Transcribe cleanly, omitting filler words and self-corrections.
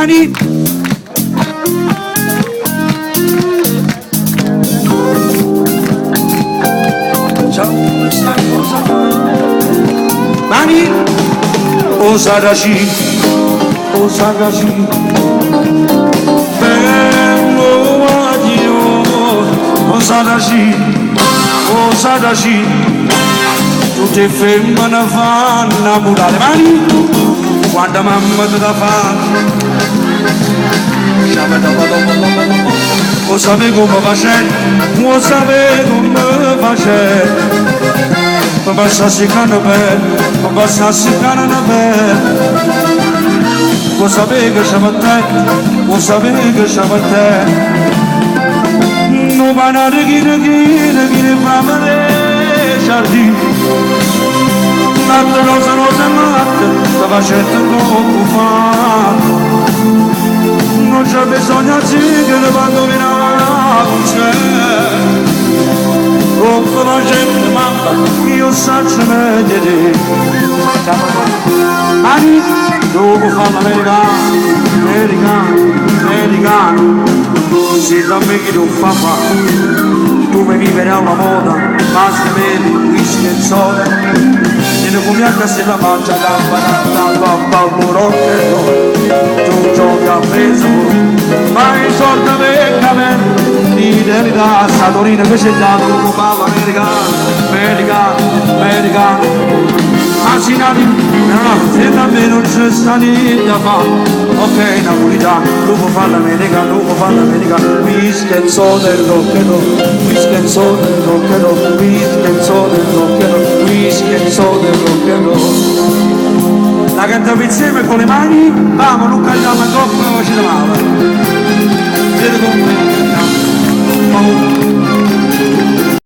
mani. Mani. Osadashi, Osadashi. Bello adio, Osadashi, Osadashi. Tutte femmine fanno innamorare. Mani. Quando mamma te la fa. Lo sapevi come facevi, lo sapevi come facevi. Mi passassi canna per, mi passassi canna per. Lo sapevi che c'è per te, lo sapevi che c'è per te. Non parlare chi ne fa male giardini. Latte rosa matte, la facetta come fa. Non c'è bisogno che ne vado via con sé. Come la gente mamma, io saccio meglio di te. Mani, dopo fa l'americano. Se da me che non fa tu mi vivere alla moda, basta vedi, whisky e soda. E ne come anche se la mangia la burocche, tu giochi a peso, ma in sorta per di verità, Satorino invece è dato un ballo americano. Assinati, se da me non c'è sta niente da fare, ok, napolitano, tu puoi fare l'americano, whisky e soda e rock and roll, whisky e soda e rock and roll, whisky e soda e rock and roll, whisky e soda e rock and roll. La cantiamo insieme con le mani, vamo, non cagliamo la coppa, ci male.